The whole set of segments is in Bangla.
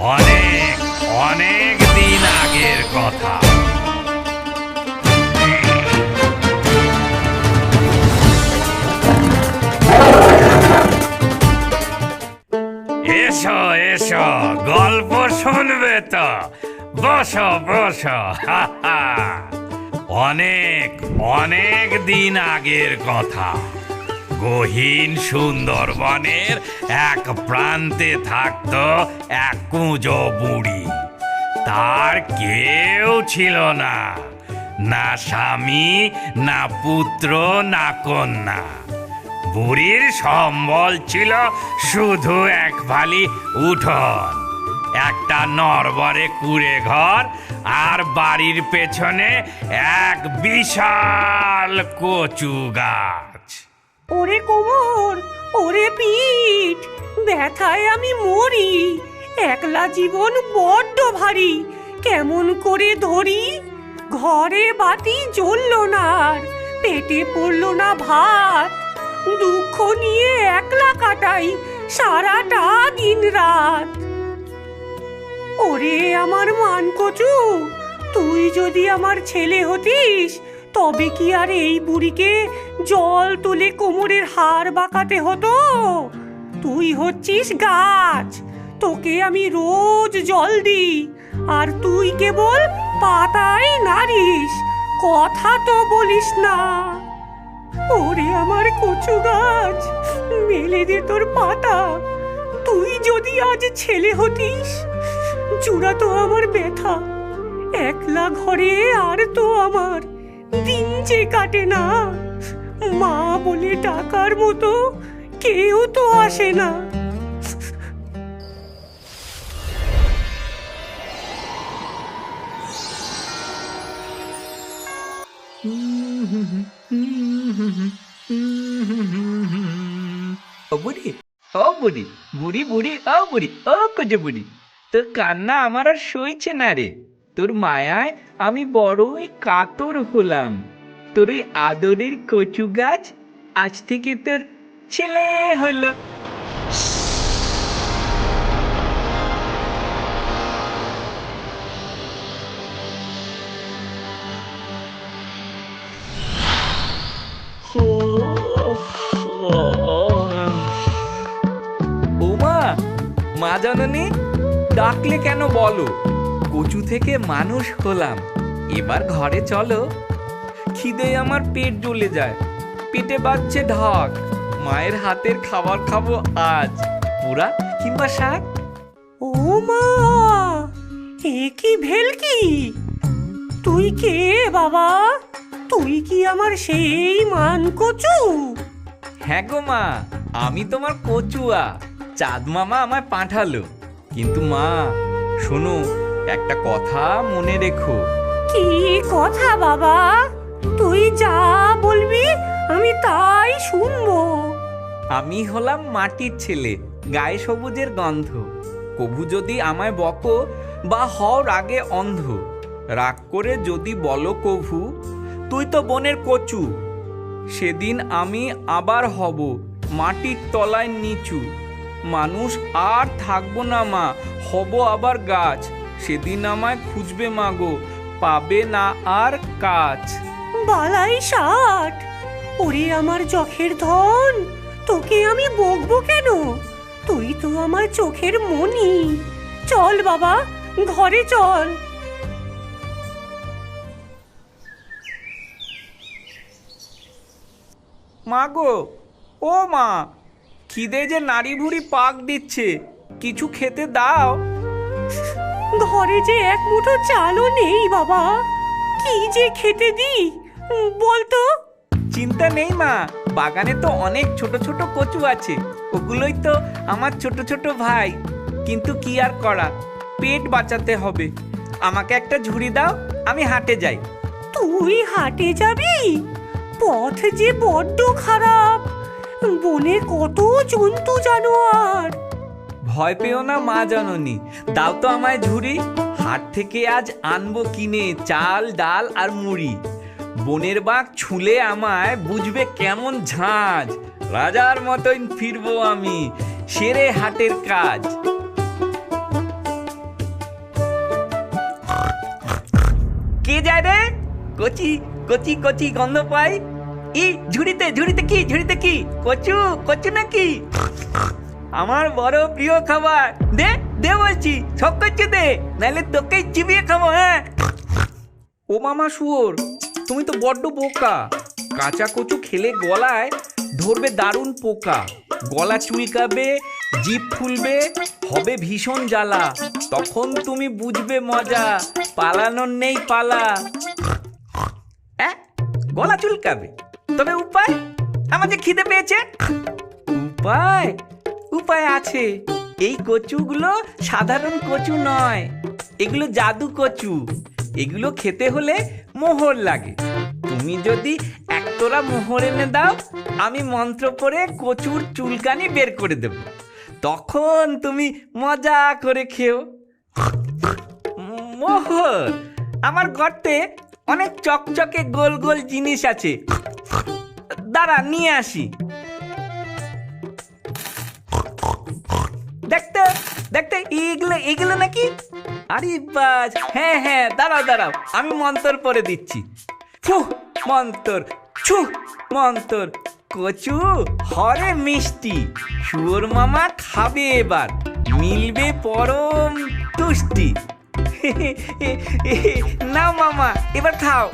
অনেক অনেক দিন আগের কথা। এসো এসো, গল্প শুনবে তো? বসো বসো। অনেক অনেক দিন আগের কথা। গহীন সুন্দরবনের এক প্রান্তে থাকতো এক কুঁজো বুড়ি। তার কেউ ছিল না, না স্বামী, না পুত্র, না কন্যা। বুড়ির সম্বল ছিল শুধু এক ফালি উঠোন, একটা নড়বড়ে কুঁড়ে ঘর, আর বাড়ির পেছনে এক বিশাল কচু গাছ। ওরে কোমর, ওরে পিঠ, ব্যথায় আমি মরি। একলা জীবন বড্ড ভারী, কেমন করে ধরি? ঘরে বাতি জ্বলল না, আর পেটে পড়ল না ভাত। দুঃখ নিয়ে একলা কাটাই সারাটা দিন রাত। ওরে আমার মানকচু, তুই যদি আমার ছেলে হতিস, তবে কি আর এই বুড়িকে জল তুলে কোমরের হাড় বাঁকাতে হতো? তুই হচ্ছিস গাছ, তোকে আমি রোজ জল দিই, আর তুই কেবল পাতায় নাড়িস, কথা তো বলিস না। ওরে আমার কচু গাছ, মেলে দে তোর পাতা। তুই যদি আজ ছেলে হতিস, জুড়াতো আমার ব্যথা। একলা ঘরে আর তো আমার দিন যে কাটে না। মা বলে ডাকার মতো কেউ তো আসে না। ও বুড়ি, ও বুড়ি, বুড়ি বুড়ি, ও বুড়ি, ও কচু বুড়ি, তোর কান্না আমার আর সইছে না রে। তোর মায়ায় আমি বড়ই কাতর হলাম। তোর ওই আদরের কচু গাছ আজ থেকে তোর ছেলে হলো। ওমা, মা জননী, ডাকলে কেন বলো? কচু থেকে মানুষ হলাম, এবার ঘরে চলো। খিদে আমার পেট জ্বলে যায়, পেটে বাজছে ঢাক। মায়ের হাতের খাবার খাবো আজ, পোড়া কিংবা শাক। ও মা, এ কি ভেলকি? তুই কে বাবা? তুই কি আমার সেই মানকচু? হ্যাঁ গো মা, আমি তোমার কচুয়া। চাঁদ মামা আমায় পাঠালো। কিন্তু মা শোনো, একটা কথা মনে রেখো। কি কথা বাবা? তুই যা বলবি আমি তাই শুনবো। আমি হলাম মাটির ছেলে, গায়ে সবুজের গন্ধ। কভু যদি আমায় বকো বা হও রাগে অন্ধ, রাগ করে যদি বলো কভু তুই তো বনের কচু, সেদিন আমি আবার হব মাটির তলায় নিচু। মানুষ আর থাকবো না মা, হব আবার গাছ। সেদিন আমায় খুঁজবে মাগো, পাবে না আর কাজ। বালাই ষাট, ওরে আমার চোখের ধন, তোকে আমি বকবো কেন? তুই তো আমার চোখের মনি। চল বাবা, ঘরে চল। মা গো, ও মা, খিদে যে নাড়ি ভুড়ি পাক দিচ্ছে, কিছু খেতে দাও। ঘরে যে এক মুঠো চালও নেই বাবা, কি যে খেতে দি বলতো? চিন্তা নেই মা, বাগানে তো অনেক ছোট ছোট কচু আছে, ওগুলোই তো আমার ছোট ছোট ভাই। কিন্তু কি আর করা, পেট বাঁচাতে হবে। আমাকে একটা ঝুড়ি দাও, আমি হাটে যাই। তুই হাটে যাবি? পথ যে বড্ড খারাপ, বনে কত জন্তু জানোয়ার। ভয় পেও না মা জননী, দাও তো আমায় ঝুড়ি। হাট থেকে আজ আনবো কিনে চাল, ডাল আর মুড়ি। বনের বাঘ ছুলে আমায় বুঝবে কেমন ঝাঁঝ। রাজার মতন ফিরবো আমি, সেরে হাটের কাজ। কচি কচি কচি গন্ধ পাই। ই ঝুড়িতে ঝুড়িতে কি, ঝুড়িতে কি? কচু, কচু নাকি? আমার বড় প্রিয় খাবার। দে দে বলছি, সব কচু দে, নাহলে তোকে চিবিয়ে খাবো। হ্যাঁ। ও মামা শুয়োর, তুমি তো বড্ড বোকা। কাঁচা কচু খেলে গলায় ধরবে দারুণ পোকা, গলা চুলকাবে, জিভ ফুলবে, হবে ভীষণ জ্বালা। তখন তুমি বুঝবে মজা, পালানোর নেই পালা। গলা চুলকাবে, তবে উপায়? আমার যে খিদে পেয়েছে। উপায়? উপায় আছে। এই কচুগুলো সাধারণ কচু নয়, এগুলো জাদু কচু। এগুলো খেতে হলে মোহর লাগে। তুমি যদি একতরা মোহর এনে দাও, আমি মন্ত্র পড়ে কচুর চুলকানি বের করে দেব। তখন তুমি মজা করে খেও। মোহর? আমার গর্তে অনেক চকচকে গোল গোল জিনিস আছে, দাঁড়া নিয়ে আসি। দেখতে দেখতে এগুলো এগুলো নাকি? আরে বাস, হ্যাঁ হ্যাঁ, দাঁড়াও দাঁড়াও, আমি মন্তর পরে দিচ্ছি। ফু মন্তর, ছু মন্তর। কচু হরে মিষ্টি, শুয়োর মামা খাবে এবার, মিলবে পরম তুষ্টি। নাও মামা, এবার খাও।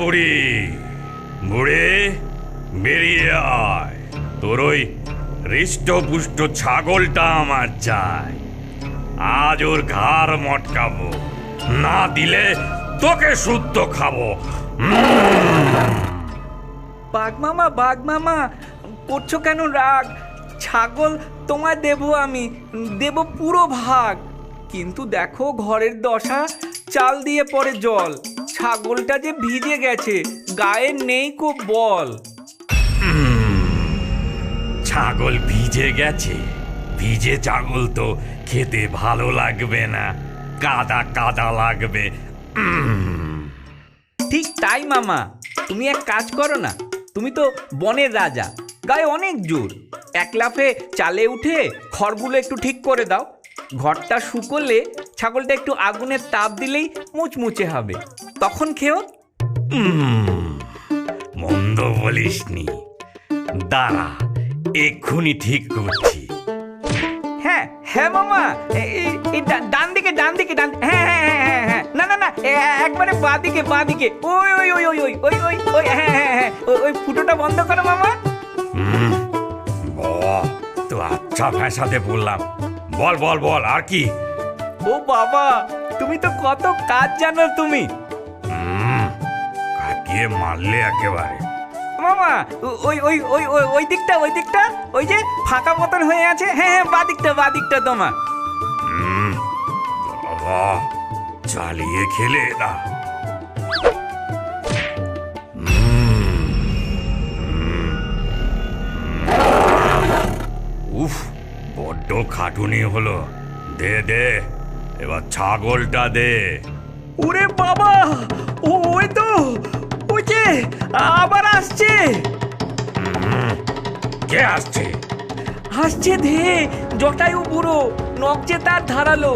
বুড়ি, বুড়ি বেরিয়ে আয়, তোর ওই হৃষ্টপুষ্ট ছাগলটা আমার চাই। আজ ওর ঘাড় মটকাবো, না দিলে তোকে শুদ্ধ খাবো। বাঘ মামা করছো কেন রাগ? ছাগল তোমায় দেবো, আমি দেব পুরো ভাগ। কিন্তু দেখো ঘরের দশা, চাল দিয়ে পড়ে জল। ছাগলটা যে ভিজে গেছে, গায়ে নেই খুব বল। ছাগল ভিজে গেছে? ভিজে ছাগল তো খেতে ভালো লাগবে না, কাদা কাদা লাগবে। ঠিক তাই মামা, তুমি এক কাজ করো না। তুমি তো বনের রাজা, গায়ে অনেক জোর। এক লাফে চালে উঠে খড়গুলো একটু ঠিক করে দাও। ঘরটা শুকোলে ছাগলটা একটু আগুনের তাপ দিলেই মুচমুচে হবে, তখন খেও। মন্দ বলিসনি, দাঁড়া এক্ষুনি ঠিক করছি। হ্যাঁ হ্যাঁ মামা, ডান দিকে ডান দিকে ডান। হ্যাঁ হ্যাঁ হ্যাঁ হ্যাঁ, না না না, একবারে বাঁ দিকে বাঁ দিকে। ওই ওই ওই ওই ওই ওই ওই ওই, হ্যাঁ হ্যাঁ হ্যাঁ, ওই ফুটোটা বন্ধ করো মামা। তো আচ্ছা ভাষাতে বললাম, বল বল বল আর কি? ও বাবা, তুমি তো কত কাজ জানো তুমি। কাকিয়ে মারলে একেবারে। মামা ওই ওই ওই ওই ওই দিকটা, ওই দিকটা, ওই যে ফাঁকা মতন হয়ে আছে। হ্যাঁ হ্যাঁ, বাঁ দিকটা তোমার। বাবা চালিয়ে খেলে না। উফ, বড্ড খাটুনি হলো। দে দে, এবার ছাগলটা দে। ওরে বাবা, ওই তো, ওই যে আবার আসছে। কে আসছে? আসছে ধে, জটায়ু বুড়ো, নখ যে তার ধারালো।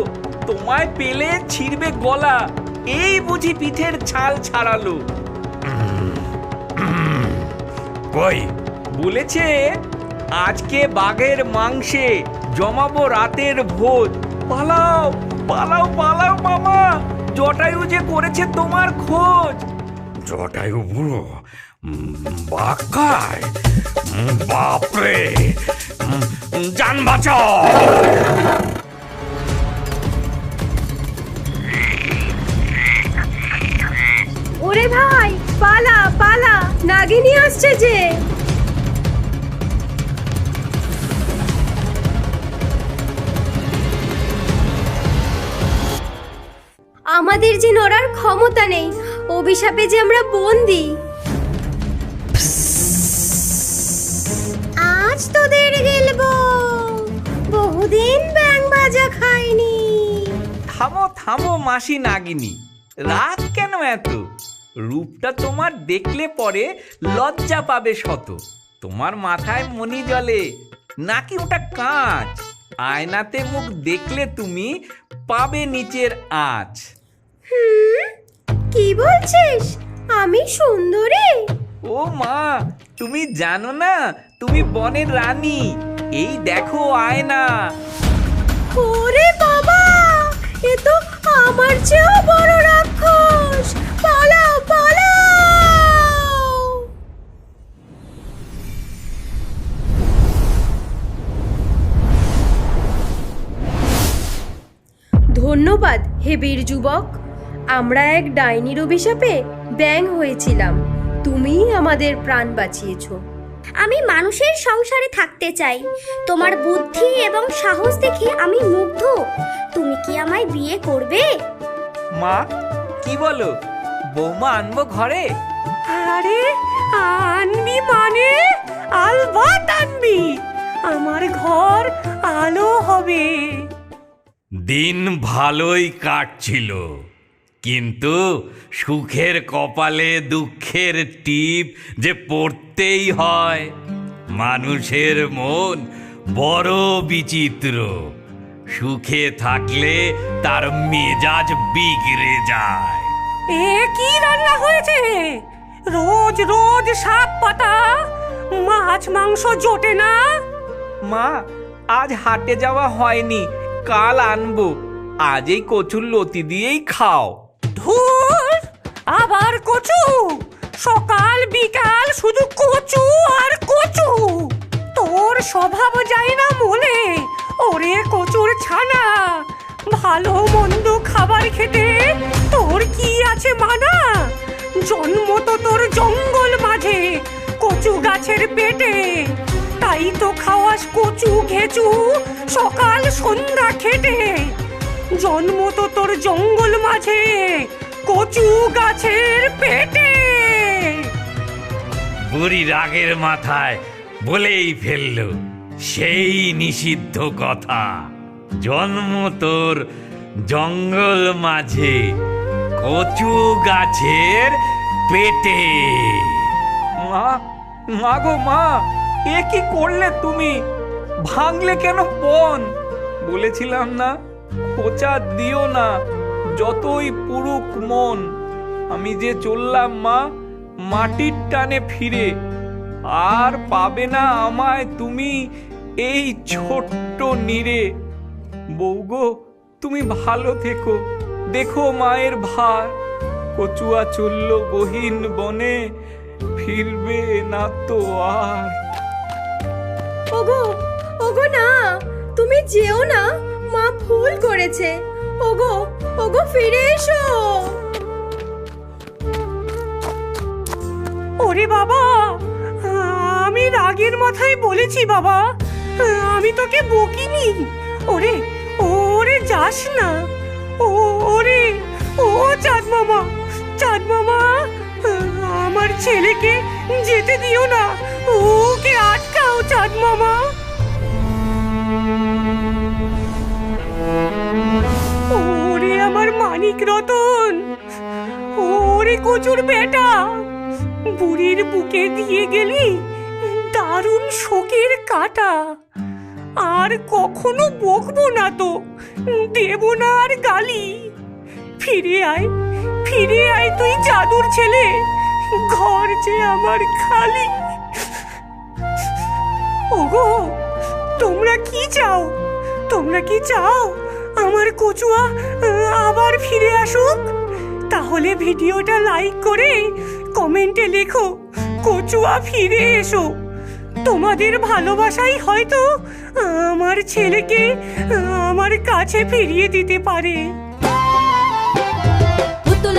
তোমায় পেলে ছিঁড়বে গলা, এই বুঝি পিঠের ছাল ছাড়ালো। কই? বলেছে আজকে বাঘের মাংসে জমাবো রাতের ভোজ। পালাও পালাও পালাও মামা, জটায়ু যে করেছে তোমার খোঁজ। জটায়ু বুড়ো বাঘ খায়? বাপরে, জান বাঁচাও। ওরে ভাই পালা পালা, নাগিনী আসছে যে। আমাদের যে নড়ার ক্ষমতা নেই, অভিশাপে যে আমরা বন্দি। আজ তোদের গেলবো, বহুদিন ব্যাং ভাজা খাইনি। থামো থামো মাসি নাগিনী, রাগ কেন এত? রূপটা তোমার দেখলে পরে লজ্জা পাবে শত। তোমার মাথায় মনি জ্বলে নাকি ওটা কাঁচ? আয়নাতে মুখ দেখলে তুমি পাবে নিচের আঁচ। কি বলছিস? আমি সুন্দরী? ও মা, তুমি জানো না তুমি বনের রানী? এই দেখো আয়না। ওরে বাবা, এ তো আমার চেয়েও বড় রাক্ষস! পালাও পালাও! ধন্যবাদ হে বীর যুবক। আমরা এক ডাইনির অভিশাপে ব্যাং হয়েছিলাম, তুমিই আমাদের প্রাণ বাঁচিয়েছো। আমি মানুষের সংসারে থাকতে চাই। তোমার বুদ্ধি এবং সাহস দেখে আমি মুগ্ধ। তুমি কি আমায় বিয়ে করবে? মা, কি বলো? বৌমা আনবো ঘরে? আরে আনবি মানে? আলবাত আনবি। আমার ঘর আলো হবে। দিন ভালোই কাটছিল, কিন্তু সুখের কপালে দুঃখের টিপ যে পড়তেই হয়। মানুষের মন বড় বিচিত্র, সুখে থাকলে তার মেজাজ বিগড়ে যায়। এ কি রান্না হয়েছে? রোজ রোজ শাক পাতা, মাছ মাংস জোটে না। মা, আজ হাটে যাওয়া হয়নি, কাল আনবো। আজ এই কচুর লতি দিয়েই খাও। ধুর, আবার কচু? সকাল বিকাল শুধু কচু আর কচু। তোর স্বভাব যায় না মনে? ওরে কচুর ছানা, ভালো মন্দ খাবার খেতে তোর কি আছে মানা? জন্ম তো তোর জঙ্গল মাঝে, কচু গাছের পেটে। তাই তো খাওয়াস কচু ঘেচু সকাল সন্ধ্যা খেটে। জন্ম তো তোর জঙ্গল মাঝে, কচু গাছের পেটে। বুড়ি রাগের মাথায় বলেই ফেলল সেই নিষিদ্ধ কথা। জন্ম তোর জঙ্গল মাঝে, কচু গাছের পেটে। মা, মা গো মা, এ কি করলে তুমি? ভাঙলে কেন বন? বলেছিলাম না খোঁচা দিও না, যতই পুরুক মন। আমি যে চললাম মা, মাটির টানে ফিরে। আর পাবে না আমায় তুমি এই ছোট্ট নীড়ে। বৌগো, তুমি ভালো থেকো, দেখো মায়ের ভার। কচুয়া চলল গহীন বনে, ফিরবে না তো আর। ওগো, ওগো না, তুমি যেও না, মা ভুল করেছে। ওগো, ওগো ফিরে এসো। ওরে বাবা, আমি রাগের মাথায় বলেছি বাবা, আমি তোকে বকিনি। ওরে ওরে যাস না। ওরে ও চাঁদ মামা, চাঁদ মামা, আমার ছেলেকে যেতে দিও না, ওকে আটকাও চাঁদ মামা। ওরে আমার মানিক রতন, ওরে কচুর বেটা, বুড়ির বুকে দিয়ে গেলি দারুণ শোকের কাটা। আর কখনো বকবো না তো, দেব না আর গালি। ফিরে আয়, ফিরে আয় তুই জাদুর ছেলে, ঘর যে আমার খালি। ওগো, তোমরা কি চাও? তোমরা কি চাও আমার কচুয়া আবার ফিরে আসুক? তাহলে ভিডিওটা লাইক করে কমেন্টে লেখো কচুয়া ফিরে এসো। তোমাদের ভালোবাসাই হয়তো আমার ছেলেকে আমার কাছে ফিরিয়ে দিতে পারে। পুতুল